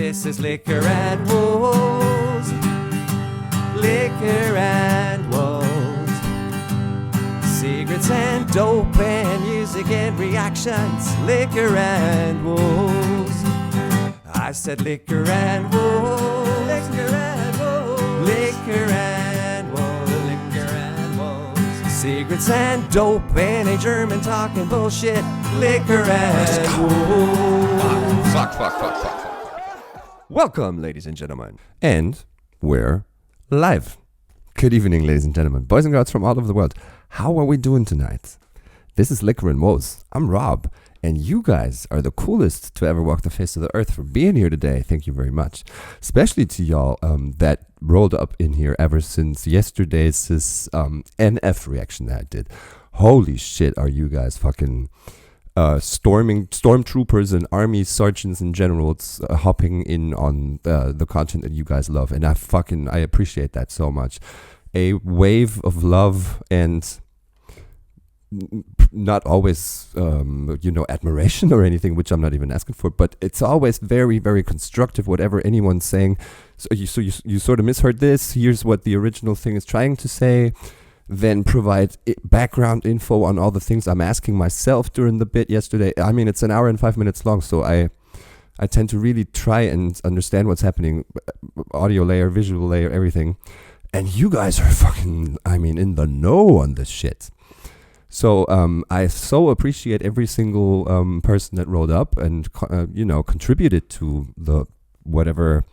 This is Liquor and Wolves. Liquor and Wolves. Secrets and dope and music and reactions. Liquor and Wolves. I said liquor and wolves. Liquor and wolves. Liquor and wolves. Liquor and wolves. Secrets and dope and a German talking bullshit. Liquor and wolves. Fuck. Welcome, ladies and gentlemen. And we're live. Good evening, ladies and gentlemen. Boys and girls from all over the world. How are we doing tonight? This is Liquor and Wolves. I'm Rob. And you guys are the coolest to ever walk the face of the earth for being here today. Thank you very much. Especially to y'all that rolled up in here ever since yesterday's NF reaction that I did. Holy shit, are you guys fucking stormtroopers and army sergeants and generals hopping in on the content that you guys love. And I appreciate that so much. A wave of love and not always, admiration or anything, which I'm not even asking for, but it's always very, very constructive, whatever anyone's saying. So you sort of misheard this. Here's what the original thing is trying to say. Then provide background info on all the things I'm asking myself during the bit yesterday. I mean, it's an hour and 5 minutes long, so I tend to really try and understand what's happening, audio layer, visual layer, everything. And you guys are fucking, in the know on this shit. So I so appreciate every single person that rolled up and contributed to the whatever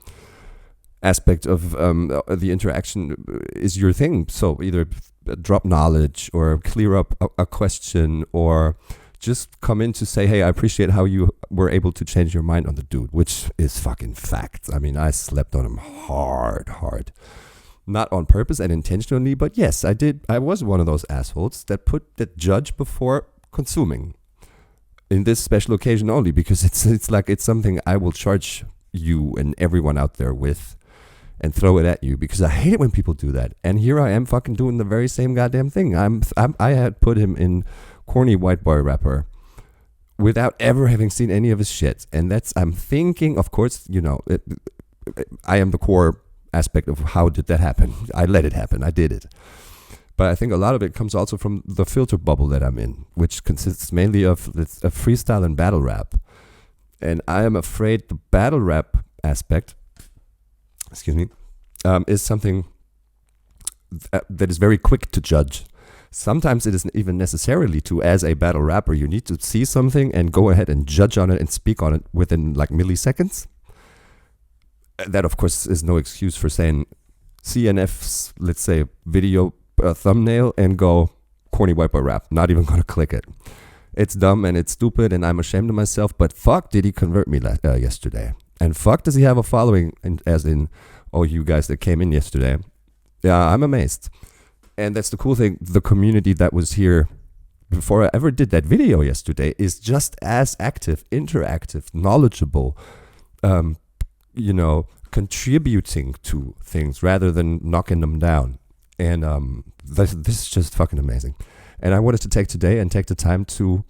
aspect of the interaction is your thing. So either drop knowledge or clear up a question or just come in to say, hey, I appreciate how you were able to change your mind on the dude, which is fucking fact. I mean, I slept on him hard. Not on purpose and intentionally, but yes, I did. I was one of those assholes that judge before consuming. In this special occasion only, because it's something I will charge you and everyone out there with and throw it at you, because I hate it when people do that. And here I am fucking doing the very same goddamn thing. I had put him in corny white boy rapper without ever having seen any of his shit. And I'm thinking, of course, I am the core aspect of how did that happen. I let it happen. I did it. But I think a lot of it comes also from the filter bubble that I'm in, which consists mainly of a freestyle and battle rap. And I am afraid the battle rap aspect, is something that is very quick to judge. Sometimes it isn't even necessarily to, as a battle rapper, you need to see something and go ahead and judge on it and speak on it within like milliseconds. That, of course, is no excuse for saying CNF's, let's say, video thumbnail and go corny white boy rap. Not even going to click it. It's dumb and it's stupid and I'm ashamed of myself, but fuck did he convert me yesterday. And fuck does he have a following, as in, oh, you guys that came in yesterday. Yeah, I'm amazed. And that's the cool thing. The community that was here before I ever did that video yesterday is just as active, interactive, knowledgeable, contributing to things rather than knocking them down. And this is just fucking amazing. And I wanted to take the time to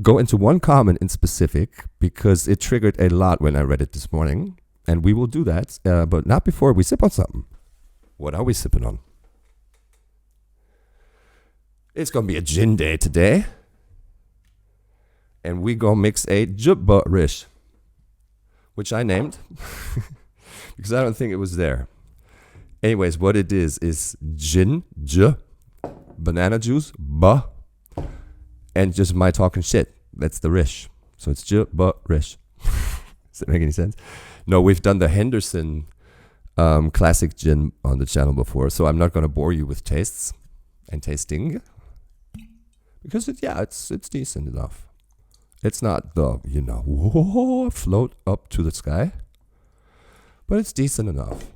go into one comment in specific because it triggered a lot when I read it this morning. And we will do that, but not before we sip on something. What are we sipping on? It's going to be a gin day today. And we going to mix a Gi-Ba-Rish, which I named because I don't think it was there. Anyways, what it is gin, banana juice, ba, and just my talking shit. That's the rish. So it's Gi-Ba-Rish. Does that make any sense? No, we've done the Henderson classic gin on the channel before, so I'm not going to bore you with tastes and tasting because it's decent enough. It's not the, float up to the sky, but it's decent enough.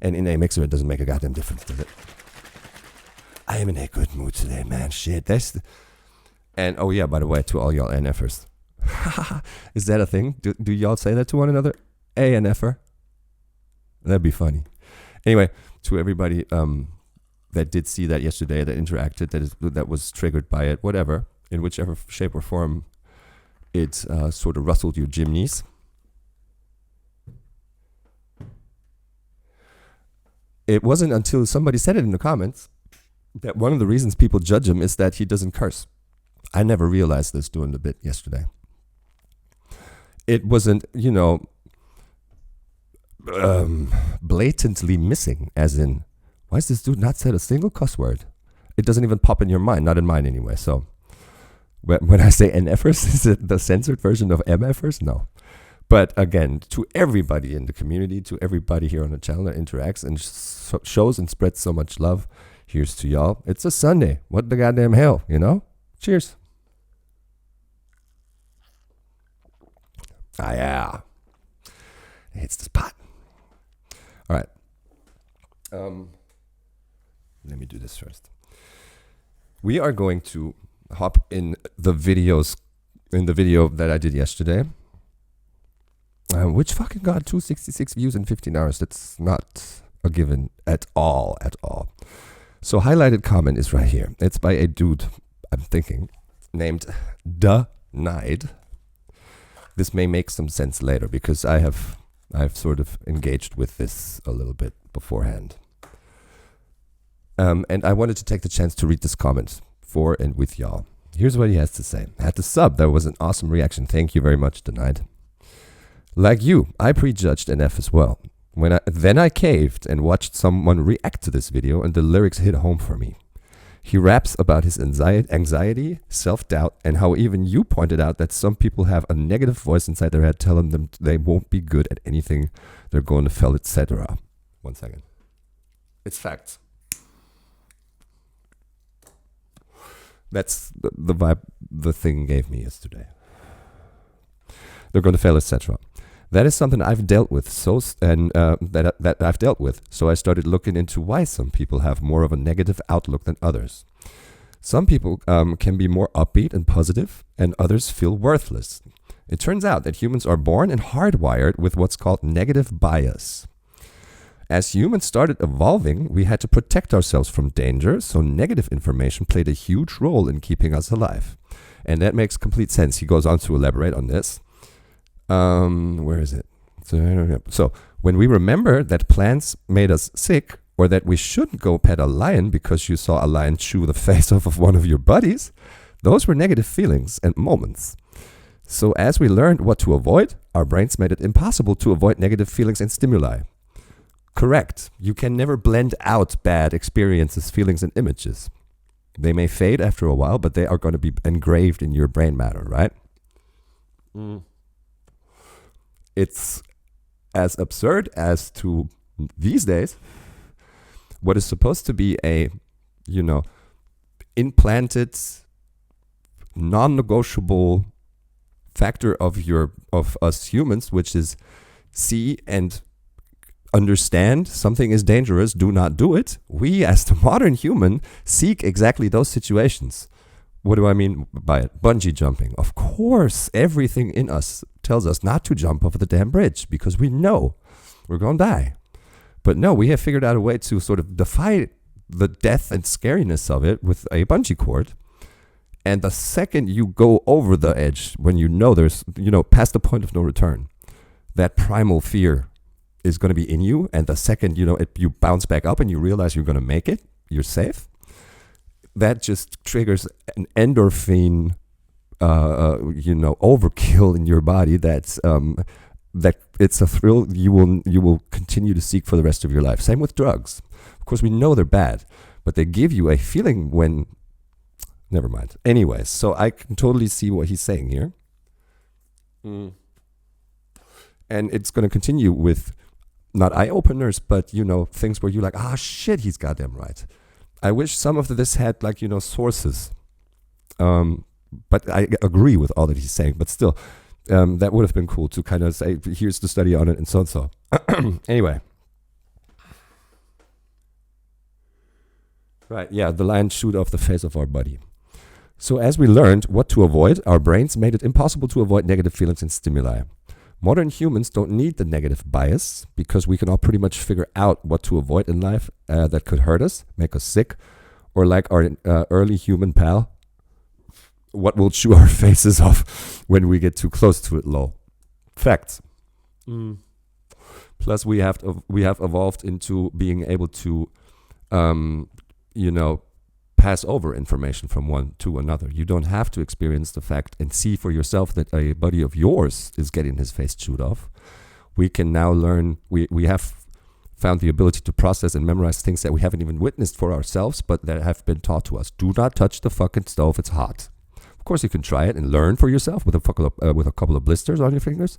And in a mixer, it doesn't make a goddamn difference, does it? I am in a good mood today, man. Shit. And, oh yeah, by the way, to all y'all NFers. Is that a thing? Do y'all say that to one another? A NFer? That'd be funny. Anyway, to everybody that did see that yesterday, that interacted, that was triggered by it, whatever, in whichever shape or form it sort of rustled your chimneys. It wasn't until somebody said it in the comments that one of the reasons people judge him is that he doesn't curse. I never realized this doing the bit yesterday. It wasn't, blatantly missing, as in, why has this dude not said a single cuss word? It doesn't even pop in your mind, not in mine anyway. So when I say NFers, is it the censored version of MFers? No. But again, to everybody in the community, to everybody here on the channel that interacts and shows and spreads so much love, here's to y'all. It's a Sunday. What the goddamn hell, Cheers. Ah, yeah. It's this pot. All right. Let me do this first. We are going to hop in the video that I did yesterday. Which fucking got 266 views in 15 hours. That's not a given at all. So highlighted comment is right here. It's by a dude, I'm thinking, named Denied. This may make some sense later because I've sort of engaged with this a little bit beforehand. And I wanted to take the chance to read this comment for and with y'all. Here's what he has to say. At the sub, there was an awesome reaction. Thank you very much, Denied. Like you, I prejudged NF as well. Then I caved and watched someone react to this video, and the lyrics hit home for me. He raps about his anxiety, self-doubt, and how even you pointed out that some people have a negative voice inside their head telling them they won't be good at anything, they're going to fail, etc. 1 second. It's facts. That's the vibe the thing gave me yesterday. They're going to fail, etc. That is something I've dealt with, that I've dealt with. So I started looking into why some people have more of a negative outlook than others. Some people can be more upbeat and positive, and others feel worthless. It turns out that humans are born and hardwired with what's called negative bias. As humans started evolving, we had to protect ourselves from danger, so negative information played a huge role in keeping us alive. And that makes complete sense. He goes on to elaborate on this. Where is it? So when we remember that plants made us sick, or that we shouldn't go pet a lion because you saw a lion chew the face off of one of your buddies, those were negative feelings and moments. So as we learned what to avoid, our brains made it impossible to avoid negative feelings and stimuli. Correct. You can never blend out bad experiences, feelings, and images. They may fade after a while, but they are going to be engraved in your brain matter, right? It's as absurd as to these days what is supposed to be a, implanted, non-negotiable factor of us humans, which is see and understand something is dangerous, do not do it. We, as the modern human, seek exactly those situations. What do I mean by it? Bungee jumping. Of course, everything in us tells us not to jump over the damn bridge because we know we're going to die. But no, we have figured out a way to sort of defy the death and scariness of it with a bungee cord. And the second you go over the edge, when there's, past the point of no return, that primal fear is going to be in you. And the second, you bounce back up and you realize you're going to make it, you're safe. That just triggers an endorphin, overkill in your body. That it's a thrill you will continue to seek for the rest of your life. Same with drugs. Of course, we know they're bad, but they give you a feeling when. Never mind. Anyways, so I can totally see what he's saying here, and it's going to continue with not eye openers, but things where you're like, shit, he's goddamn right. I wish some of this had sources, but I agree with all that he's saying. But still, that would have been cool to kind of say, here's the study on it and so and so. Anyway. Right, yeah, the lion chewed off the face of our buddy. So as we learned what to avoid, our brains made it impossible to avoid negative feelings and stimuli. Modern humans don't need the negative bias because we can all pretty much figure out what to avoid in life that could hurt us, make us sick, or like our early human pal, what will chew our faces off when we get too close to it. Lol. Facts. Plus, we have evolved into being able to, pass over information from one to another. You don't have to experience the fact and see for yourself that a buddy of yours is getting his face chewed off. We can now learn. We have found the ability to process and memorize things that we haven't even witnessed for ourselves, but that have been taught to us. Do not touch the fucking stove; it's hot. Of course, you can try it and learn for yourself with a couple of blisters on your fingers.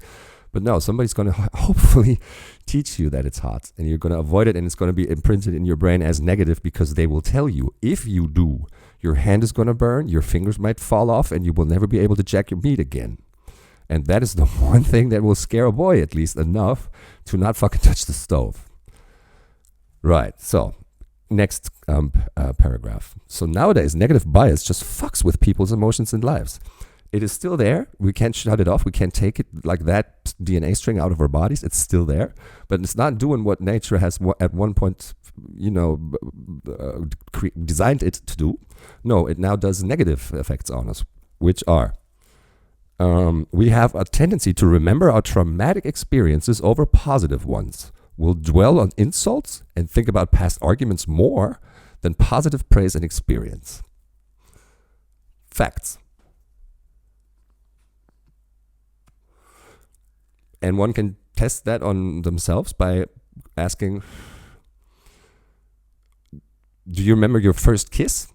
But no, somebody's going to hopefully teach you that it's hot, and you're going to avoid it, and it's going to be imprinted in your brain as negative, because they will tell you, if you do, your hand is going to burn, your fingers might fall off, and you will never be able to jack your meat again. And that is the one thing that will scare a boy at least enough to not fucking touch the stove. Right, so next paragraph. So nowadays, negative bias just fucks with people's emotions and lives. It is still there. We can't shut it off. We can't take it like that DNA string out of our bodies. It's still there, but it's not doing what nature has at one point, designed it to do. No, it now does negative effects on us, which are, we have a tendency to remember our traumatic experiences over positive ones. We'll dwell on insults and think about past arguments more than positive praise and experience. Facts. And one can test that on themselves by asking, do you remember your first kiss?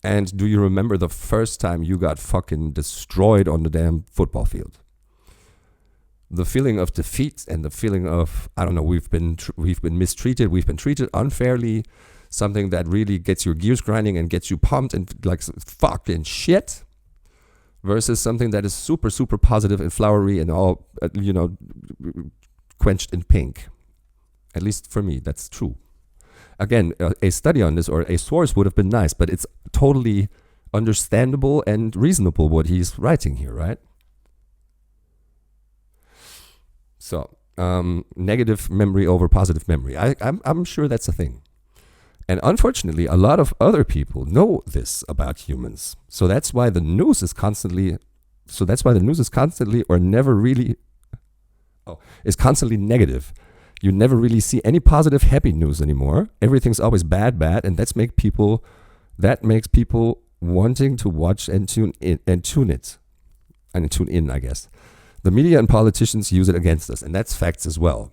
And do you remember the first time you got fucking destroyed on the damn football field? The feeling of defeat and the feeling of, I don't know, we've been mistreated, we've been treated unfairly, something that really gets your gears grinding and gets you pumped and like fucking shit. Versus something that is super, super positive and flowery and all, quenched in pink. At least for me, that's true. Again, a study on this or a source would have been nice, but it's totally understandable and reasonable what he's writing here, right? So, negative memory over positive memory. I'm sure that's a thing. And unfortunately, a lot of other people know this about humans. So that's why the news is constantly or never really, is constantly negative. You never really see any positive, happy news anymore. Everything's always bad, and that makes people wanting to watch and tune in, I guess. The media and politicians use it against us, and that's facts as well.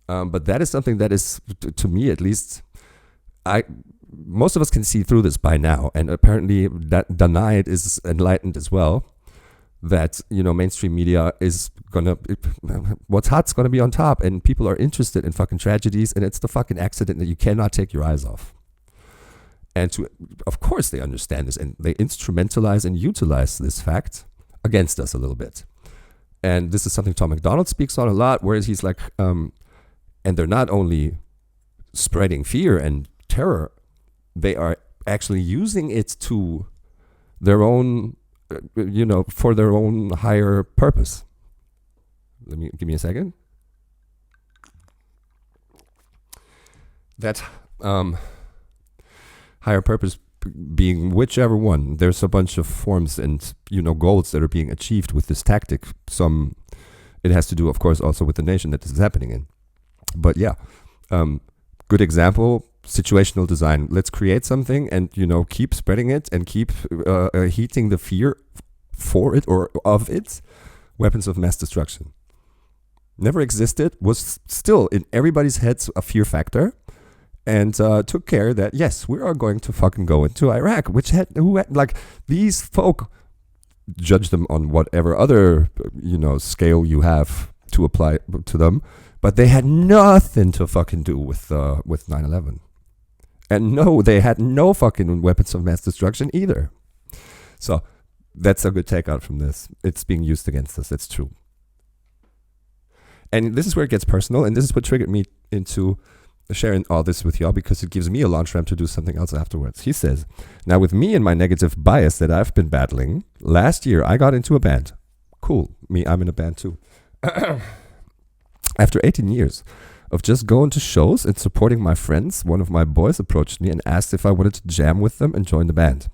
But that is something that is, to me at least, most of us can see through this by now, and apparently that Denied is enlightened as well, that, mainstream media is what's hot's gonna be on top, and people are interested in fucking tragedies, and it's the fucking accident that you cannot take your eyes off. And of course they understand this, and they instrumentalize and utilize this fact against us a little bit. And this is something Tom MacDonald speaks on a lot, whereas he's like, and they're not only spreading fear and terror, they are actually using it to their own, for their own higher purpose. Give me a second. That higher purpose being whichever one. There's a bunch of forms and goals that are being achieved with this tactic. It has to do, of course, also with the nation that this is happening in. But yeah, good example. Situational design. Let's create something and, keep spreading it and keep heating the fear for it or of it. Weapons of mass destruction. Never existed, was still in everybody's heads a fear factor, and took care that, yes, we are going to fucking go into Iraq, these folk, judge them on whatever other, scale you have to apply to them, but they had nothing to fucking do with 9/11. And no, they had no fucking weapons of mass destruction either. So that's a good takeout from this. It's being used against us. That's true. And this is where it gets personal. And this is what triggered me into sharing all this with y'all, because it gives me a launch ramp to do something else afterwards. He says, now with me and my negative bias that I've been battling, last year I got into a band. Cool. I'm in a band too. After 18 years of just going to shows and supporting my friends, one of my boys approached me and asked if I wanted to jam with them and join the band.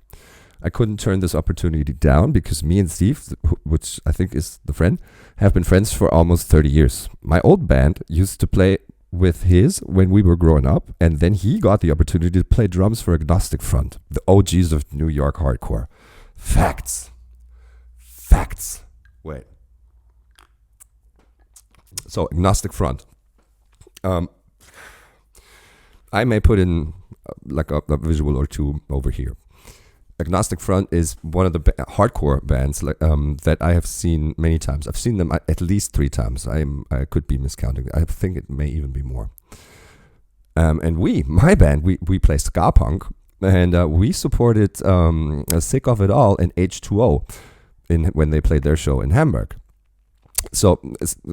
I couldn't turn this opportunity down because me and Steve, which I think is the friend, have been friends for almost 30 years. My old band used to play with his when we were growing up, and then he got the opportunity to play drums for Agnostic Front, the OGs of New York hardcore. Facts. Wait. So, Agnostic Front. I may put in like a visual or two over here. Agnostic Front is one of the hardcore bands that I have seen many times. I've seen them at least 3 times. I could be miscounting. I think it may even be more. And my band, we play ska punk, and we supported Sick of It All and H2O when they played their show in Hamburg. So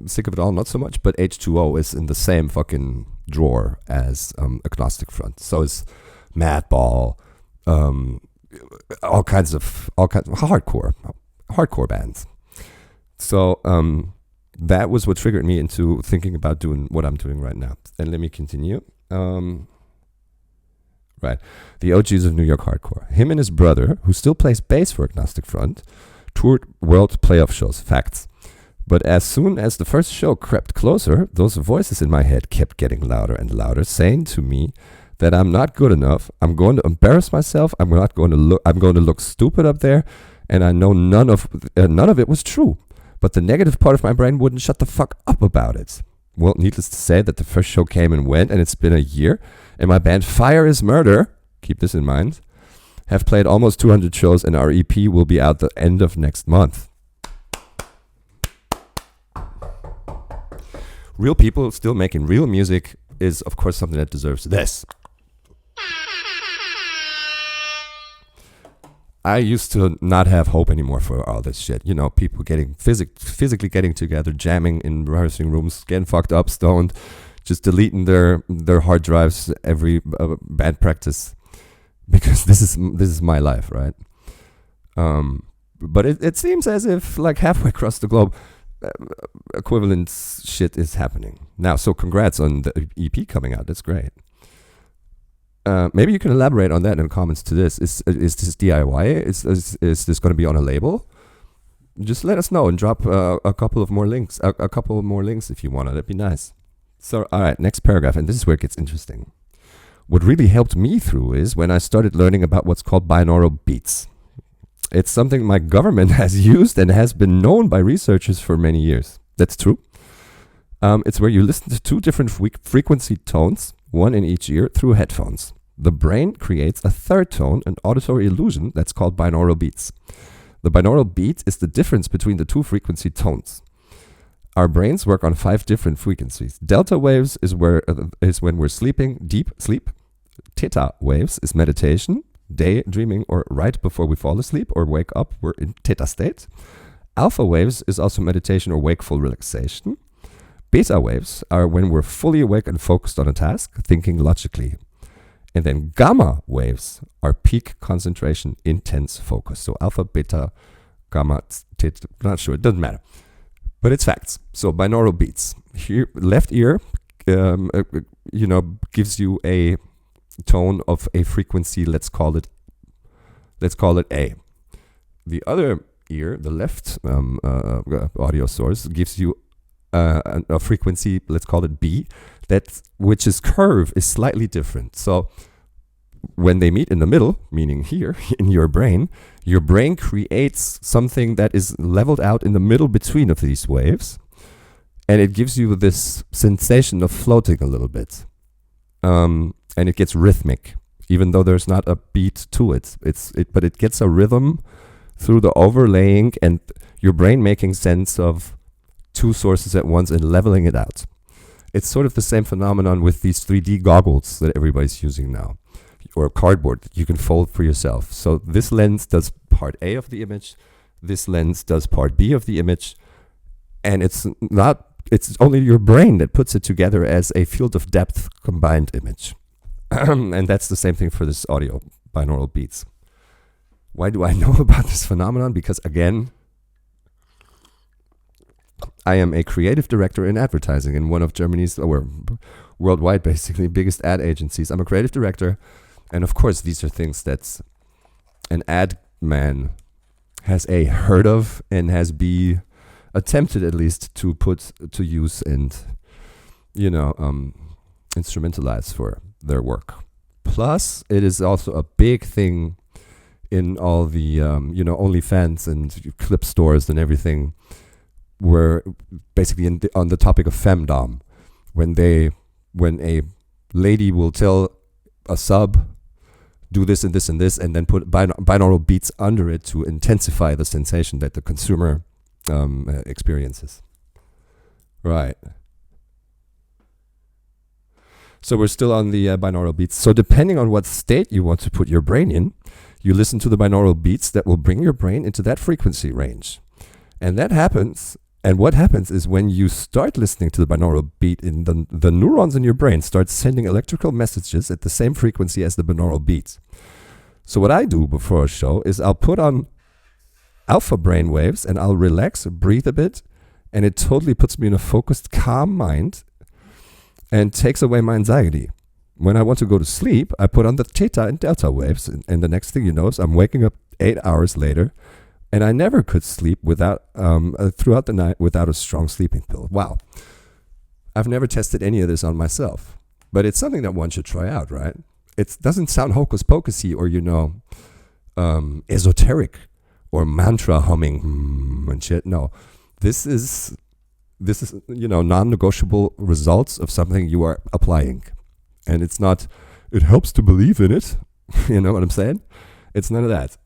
Sick of It All, not so much, but H2O is in the same fucking drawer as Agnostic Front. So it's Madball, all kinds of hardcore bands. So that was what triggered me into thinking about doing what I'm doing right now. And let me continue. Right, the OGs of New York hardcore. Him and his brother, who still plays bass for Agnostic Front, toured world playoff shows. Facts. But as soon as the first show crept closer, those voices in my head kept getting louder and louder, saying to me that I'm not good enough. I'm going to embarrass myself. I'm going to look stupid up there, and I know none of it was true. But the negative part of my brain wouldn't shut the fuck up about it. Well, needless to say that the first show came and went, and it's been a year, and my band Fire is Murder, keep this in mind, have played almost 200 shows, and our EP will be out the end of next month. Real people still making real music is, of course, something that deserves this. I used to not have hope anymore for all this shit. You know, people getting physically getting together, jamming in rehearsing rooms, getting fucked up, stoned, just deleting their hard drives every band practice, because this is my life, right? But it seems as if like halfway across the globe, equivalent shit is happening now. So congrats on the EP coming out. That's great. Maybe you can elaborate on that in the comments to this. Is this DIY? Is this going to be on a label? Just let us know and drop a couple more links if you want. That'd be nice. So, all right, next paragraph, and this is where it gets interesting. What really helped me through is when I started learning about what's called binaural beats. It's something my government has used and has been known by researchers for many years. That's true. It's where you listen to 2 different frequency tones, one in each ear, through headphones. The brain creates a third tone, an auditory illusion that's called binaural beats. The binaural beat is the difference between the 2 frequency tones. Our brains work on 5 different frequencies. Delta waves is when we're sleeping, deep sleep. Theta waves is meditation, daydreaming, or right before we fall asleep or wake up, we're in theta state. Alpha waves is also meditation or wakeful relaxation. Beta waves are when we're fully awake and focused on a task, thinking logically. And then gamma waves are peak concentration, intense focus. So alpha, beta, gamma, theta, not sure, it doesn't matter. But it's facts. So binaural beats. Here, left ear, gives you a tone of a frequency. Let's call it A. The other ear, the left audio source, gives you a frequency. Let's call it B. Which is curve is slightly different. So when they meet in the middle, meaning here in your brain creates something that is leveled out in the middle between of these waves, and it gives you this sensation of floating a little bit. And it gets rhythmic, even though there's not a beat to it. But it gets a rhythm through the overlaying and your brain making sense of 2 sources at once and leveling it out. It's sort of the same phenomenon with these 3D goggles that everybody's using now, or cardboard that you can fold for yourself. So this lens does part A of the image, this lens does part B of the image, and it's only your brain that puts it together as a field of depth combined image. And that's the same thing for this audio, binaural beats. Why do I know about this phenomenon? Because again, I am a creative director in advertising in one of Germany's, or worldwide basically, biggest ad agencies. I'm a creative director, and of course these are things that an ad man has heard of and has attempted at least to put to use and instrumentalize for their work. Plus, it is also a big thing in all the OnlyFans and clip stores and everything, where basically on the topic of femdom, when a lady will tell a sub, do this and this and this, and then put binaural beats under it to intensify the sensation that the consumer experiences. Right. So we're still on the binaural beats. So depending on what state you want to put your brain in, you listen to the binaural beats that will bring your brain into that frequency range. And that happens, and what happens is when you start listening to the binaural beat, in the neurons in your brain start sending electrical messages at the same frequency as the binaural beats. So what I do before a show is I'll put on alpha brain waves and I'll relax, breathe a bit, and it totally puts me in a focused, calm mind and takes away my anxiety. When I want to go to sleep, I put on the theta and delta waves, and the next thing you know is I'm waking up 8 hours later, and I never could sleep without throughout the night without a strong sleeping pill. Wow. I've never tested any of this on myself, but it's something that one should try out, right? It doesn't sound hocus pocusy or, esoteric or mantra humming and shit. No, this is non-negotiable results of something you are applying. And it's not, it helps to believe in it. You know what I'm saying? It's none of that.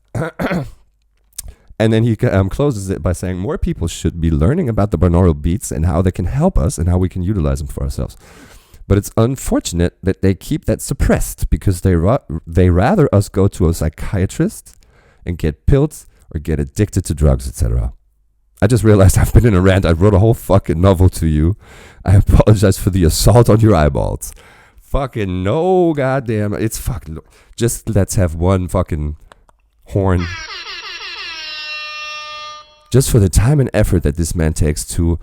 And then he closes it by saying, more people should be learning about the binaural beats and how they can help us and how we can utilize them for ourselves. But it's unfortunate that they keep that suppressed because they rather us go to a psychiatrist and get pills or get addicted to drugs, etc. I just realized I've been in a rant. I wrote a whole fucking novel to you. I apologize for the assault on your eyeballs. Fucking no, goddamn. It's fucking... Just let's have one fucking horn. Just for the time and effort that this man takes to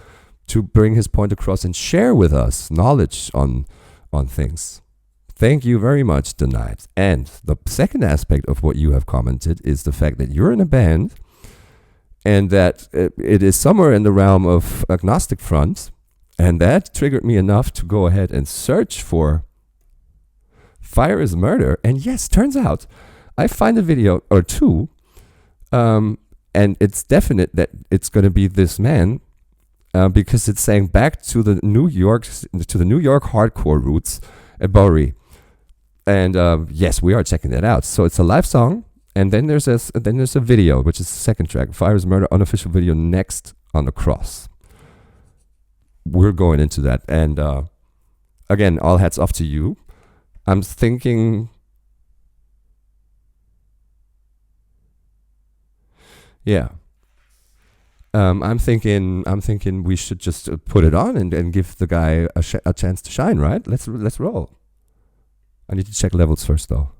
bring his point across and share with us knowledge on things. Thank you very much, Denied. And the second aspect of what you have commented is the fact that you're in a band and that it is somewhere in the realm of agnostic front, and that triggered me enough to go ahead and search for Fire is Murder. And yes, turns out I find a video or two, and it's definite that it's going to be this man, because it's saying back to the New York hardcore roots at Bowery. And yes, we are checking that out. So it's a live song, and then there's a video, which is the second track, Fire is Murder, unofficial video, next on the cross. We're going into that, and again, all hats off to you. I'm thinking, yeah. I'm thinking we should just put it on and give the guy a chance to shine, right? Let's roll. I need to check levels first, though.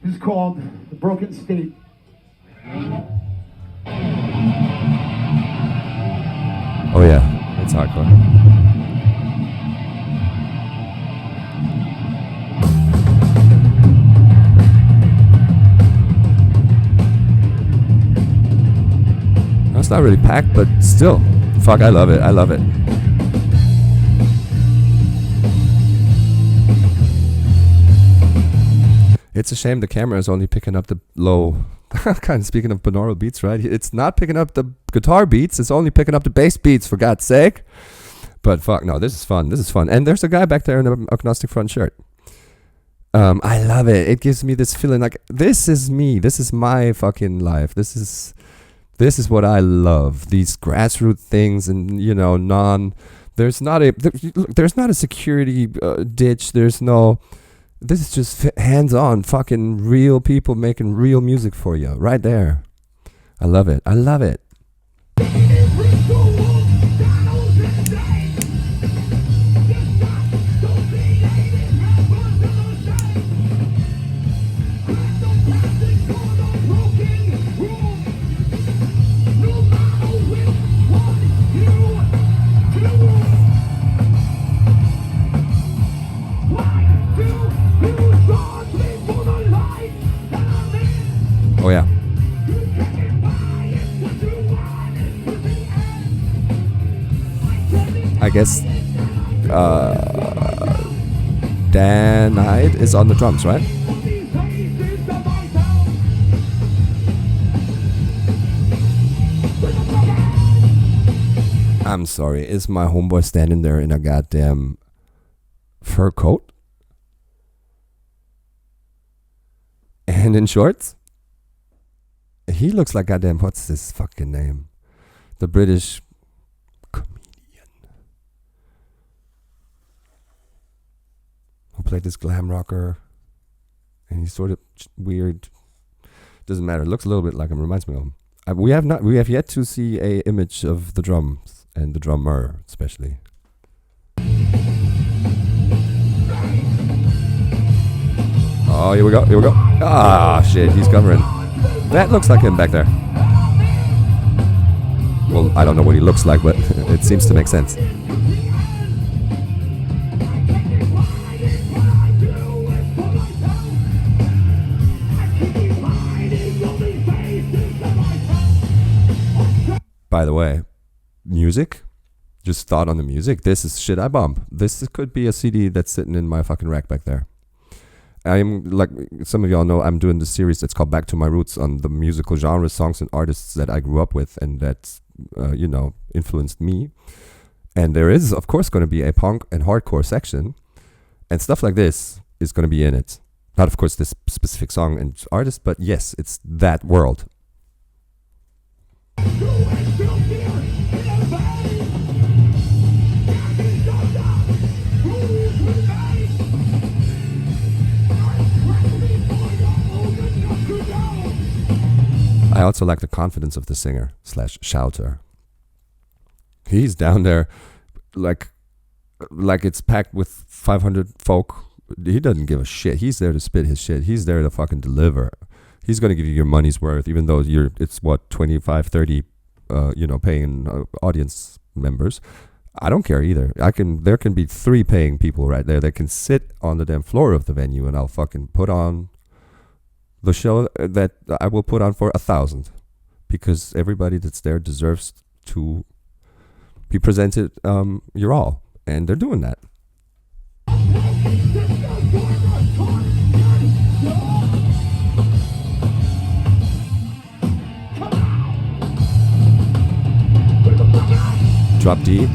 This is called The Broken State. Oh yeah, it's hardcore. It's not really packed, but still, fuck, I love it. It's a shame the camera is only picking up the low, kind of speaking of binaural beats, right? It's not picking up the guitar beats, it's only picking up the bass beats, for God's sake. But fuck, no, this is fun. And there's a guy back there in an agnostic front shirt. I love it. It gives me this feeling like, this is me. This is my fucking life. This is what I love. These grassroots things, and there's not a security ditch. This is just hands-on, fucking real people making real music for you, right there. I love it. Oh yeah. I guess Dan Hyde is on the drums, right? I'm sorry, is my homeboy standing there in a goddamn fur coat? And in shorts? He looks like goddamn, what's his fucking name? The British comedian who played this glam rocker. And he's sort of weird. Doesn't matter. Looks a little bit like him. Reminds me of him. We have yet to see a image of the drums and the drummer, especially. Oh, here we go. Here we go. Ah, shit. He's covering. That looks like him back there. Well, I don't know what he looks like, but it seems to make sense. By the way, music, just thought on the music. This is shit I bump. This could be a CD that's sitting in my fucking rack back there. I'm like, some of y'all know, I'm doing this series that's called Back to My Roots on the musical genres, songs, and artists that I grew up with and that, influenced me. And there is, of course, going to be a punk and hardcore section, and stuff like this is going to be in it. Not, of course, this specific song and artist, but yes, it's that world. I also like the confidence of the singer / shouter. He's down there like it's packed with 500 folk. He doesn't give a shit. He's there to spit his shit. He's there to fucking deliver. He's going to give you your money's worth, even though it's what, 25, 30, paying audience members. I don't care either. There can be 3 paying people right there that can sit on the damn floor of the venue, and I'll fucking put on the show that I will put on for 1,000, because everybody that's there deserves to be presented your all, and they're doing that. Drop D?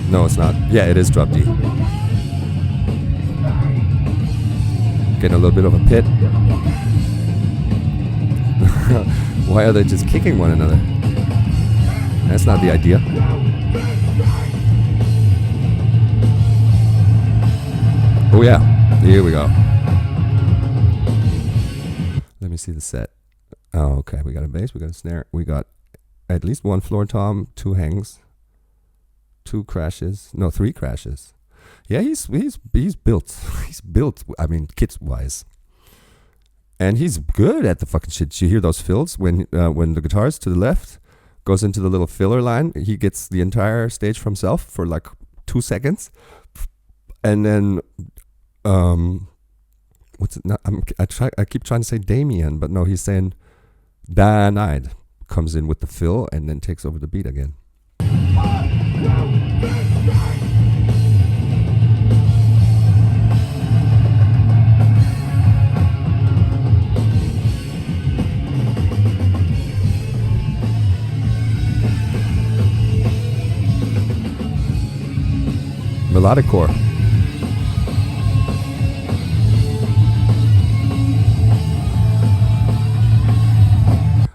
No, it's not. Yeah, it is drop D. Getting a little bit of a pit. Why are they just kicking one another? That's not the idea. Oh yeah, here we go. Let me see the set. Oh, okay, we got a bass, we got a snare, we got at least 1 floor tom, 2 hangs, 2 crashes, no, 3 crashes. Yeah, he's built. He's built. I mean, kit wise, and he's good at the fucking shit. You hear those fills when the guitarist to the left goes into the little filler line. He gets the entire stage for himself for like 2 seconds, and then what's it? I keep trying to say Damien, but no, he's saying Dan Hyde comes in with the fill and then takes over the beat again. Melodic core.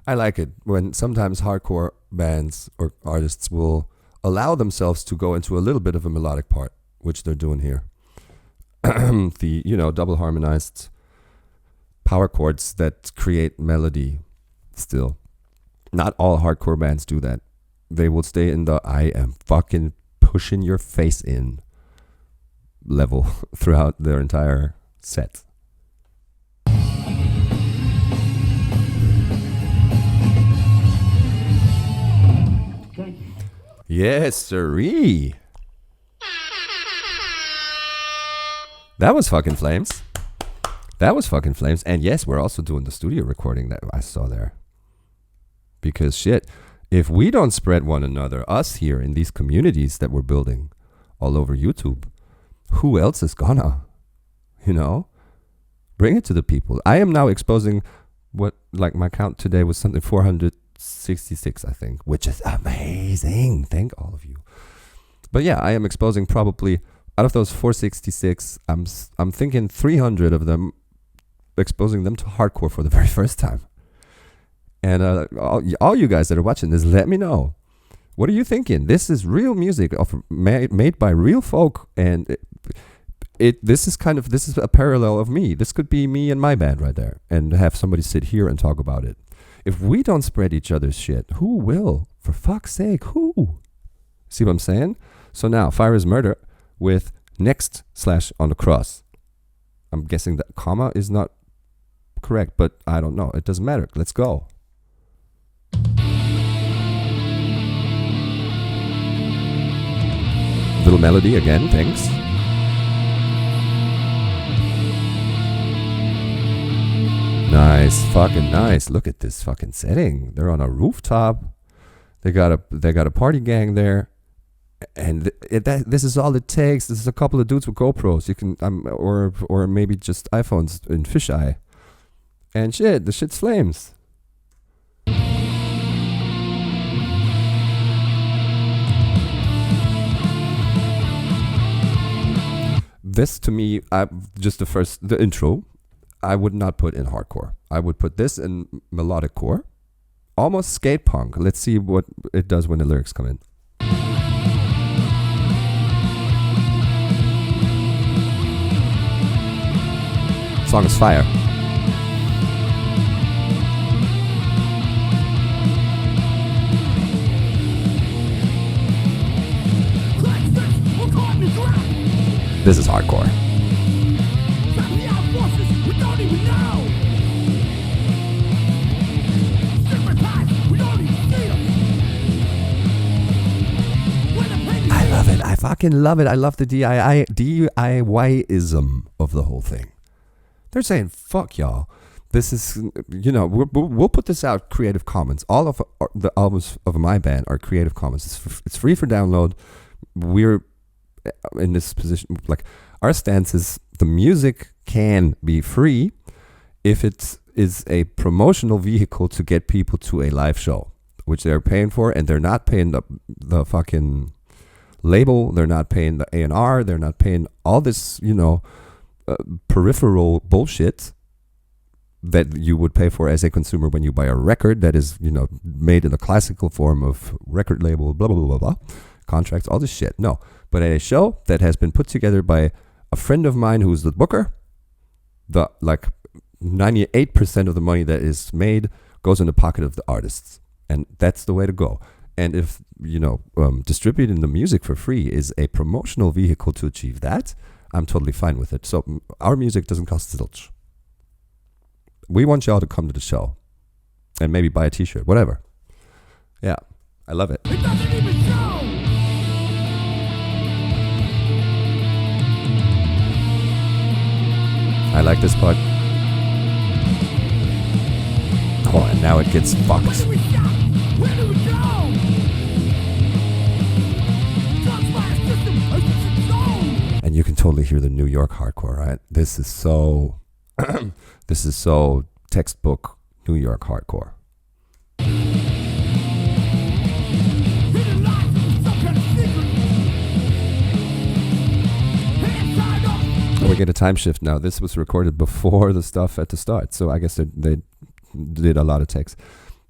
I like it when sometimes hardcore bands or artists will allow themselves to go into a little bit of a melodic part, which they're doing here. The, double harmonized power chords that create melody still. Not all hardcore bands do that. They will stay in the I am fucking pushing your face in level throughout their entire set. Yes, sirree. That was fucking flames. And yes, we're also doing the studio recording that I saw there. Because shit, If we don't spread one another, us here in these communities that we're building all over YouTube, who else is gonna? You know? Bring it to the people. I am now exposing what, like, my count today was something 466, I think, which is amazing. Thank all of you. But yeah, I am exposing probably, out of those 466, I'm thinking 300 of them, exposing them to hardcore for the very first time. And all you guys that are watching this, let me know. What are you thinking? This is real music made by real folk, and this is a parallel of me. This could be me and my band right there, and have somebody sit here and talk about it. If we don't spread each other's shit, who will? For fuck's sake, who? See what I'm saying? So now, Fire is Murder with next / on the cross. I'm guessing that comma is not correct, but I don't know. It doesn't matter. Let's go. Little melody again, thanks. Nice, fucking nice. Look at this fucking setting. They're on a rooftop. They got a party gang there, and this is all it takes. This is a couple of dudes with GoPros. You can or maybe just iPhones in fisheye, and shit. The shit's flames. This to me, the intro, I would not put in hardcore. I would put this in melodic core, almost skate punk. Let's see what it does when the lyrics come in. Song is fire. This is hardcore. I love it. I fucking love it. I love the DIY-ism of the whole thing. They're saying, fuck y'all. This is, we'll put this out Creative Commons. All of the albums of my band are Creative Commons. It's free for download. We're in this position, like, our stance is the music can be free if it is a promotional vehicle to get people to a live show, which they're paying for, and they're not paying the fucking label, they're not paying the A&R, they're not paying all this, peripheral bullshit that you would pay for as a consumer when you buy a record that is, made in the classical form of record label, blah, blah, blah, blah, blah, contracts, all this shit. No. But at a show that has been put together by a friend of mine who's the booker, 98% of the money that is made goes in the pocket of the artists. And that's the way to go. And if, distributing the music for free is a promotional vehicle to achieve that, I'm totally fine with it. So our music doesn't cost zilch. We want y'all to come to the show and maybe buy a t-shirt, whatever. Yeah, I love it. It doesn't even show. I like this part. Oh, and now it gets fucked. Where do we stop? Where do we go? Drugs by a system, a zone. And you can totally hear the New York hardcore, right? This is so textbook New York hardcore. Hidden life, some kind of secret. Hands tied up. We get a time shift now. This was recorded before the stuff at the start, so I guess they did a lot of takes.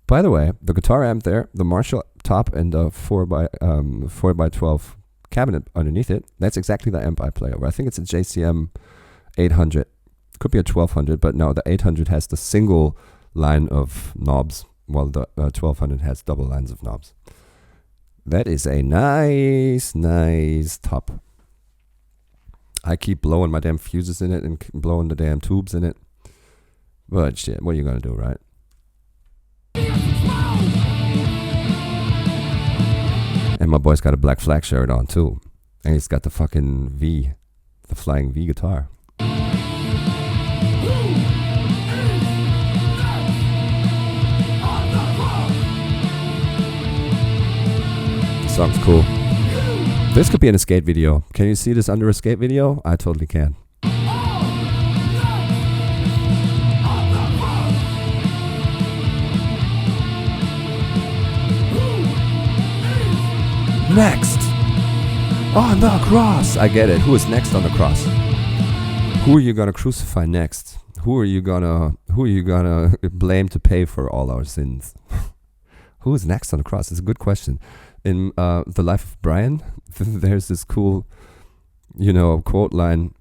By the way, the guitar amp there, the Marshall top and the 4x12 cabinet underneath it, that's exactly the amp I play over. I think it's a JCM 800. Could be a 1200, but no, the 800 has the single line of knobs, while the 1200 has double lines of knobs. That is a nice top. I keep blowing my damn fuses in it and keep blowing the damn tubes in it. But shit, what are you gonna do, right? And my boy's got a Black Flag shirt on too. And he's got the fucking V, the flying V guitar. song's cool. This could be in a skate video. Can you see this under a skate video? I totally can. Next on the cross. I get it. Who is next on the cross? Who are you gonna crucify next? Who are you gonna blame to pay for all our sins? Who is next on the cross? It's a good question. In The Life of Brian, there's this cool, quote line: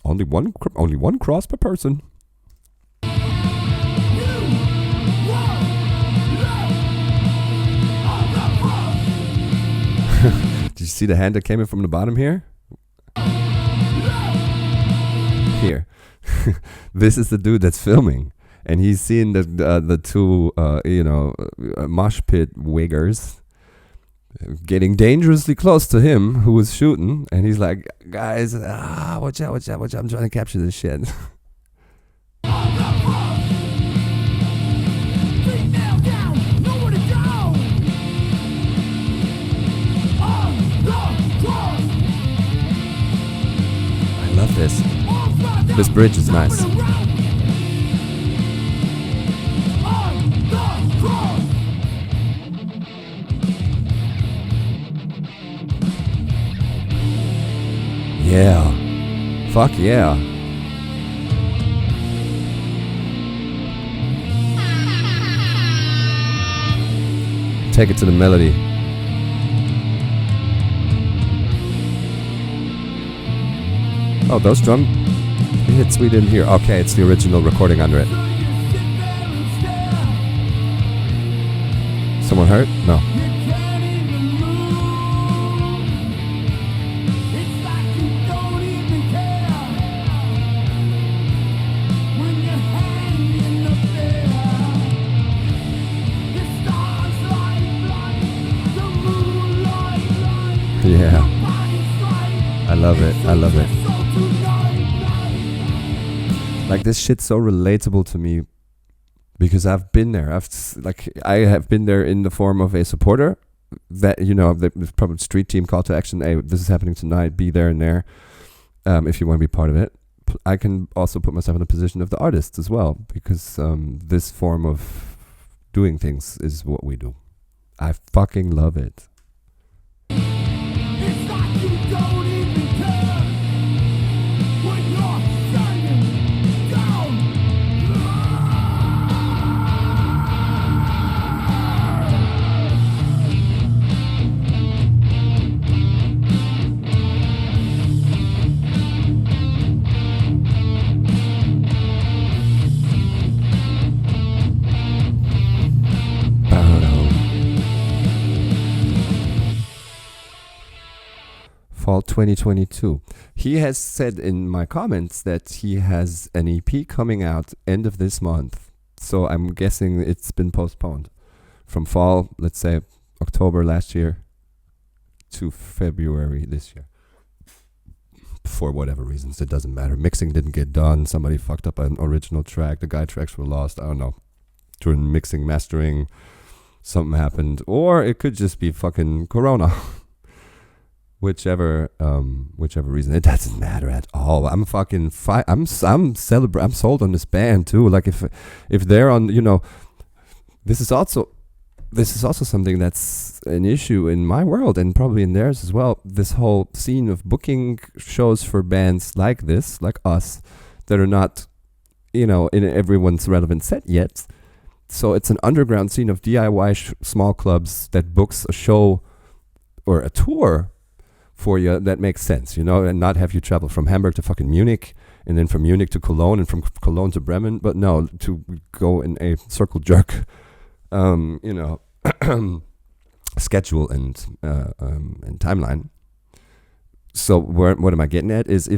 only one cross per person. Did you see the hand that came in from the bottom here? Here. This is the dude that's filming, and he's seeing the two mosh pit wiggers getting dangerously close to him who was shooting, and he's like, guys, watch out, I'm trying to capture this shit. I love this. This bridge is nice. Yeah. Fuck yeah. Take it to the melody. Oh, those drum hits we didn't hear. Okay, it's the original recording under it. Someone hurt? No. Yeah. I love it. Like, this shit's so relatable to me because I've been there. I have been there in the form of a supporter that, the probably street team call to action. Hey, this is happening tonight. Be there and there. If you want to be part of it. I can also put myself in the position of the artist as well, because this form of doing things is what we do. I fucking love it. It's like you don't even care when you're standing down. Fall 2022. He has said in my comments that he has an EP coming out end of this month. So I'm guessing it's been postponed from fall, let's say October last year, to February this year. For whatever reasons, it doesn't matter. Mixing didn't get done. Somebody fucked up an original track. The guide tracks were lost. I don't know. During mixing, mastering, something happened. Or it could just be fucking Corona. Whichever reason, it doesn't matter at all. I'm fucking I'm sold on this band too. Like if they're on, this is also something that's an issue in my world and probably in theirs as well. This whole scene of booking shows for bands like this, like us, that are not, in everyone's relevant set yet. So it's an underground scene of DIY small clubs that books a show or a tour for you that makes sense, and not have you travel from Hamburg to fucking Munich and then from Munich to Cologne and from Cologne to Bremen, but no, to go in a circle jerk, schedule and timeline. So what am I getting at is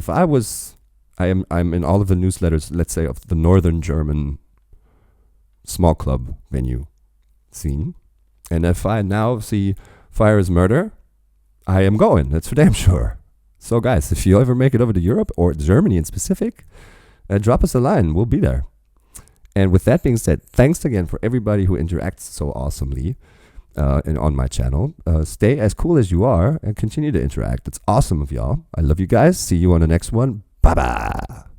I'm in all of the newsletters, let's say, of the Northern German small club venue scene, and if I now see Fire is Murder, I am going. That's for damn sure. So guys, if you ever make it over to Europe or Germany in specific, drop us a line. We'll be there. And with that being said, thanks again for everybody who interacts so awesomely. on my channel. Stay as cool as you are and continue to interact. It's awesome of y'all. I love you guys. See you on the next one. Bye bye.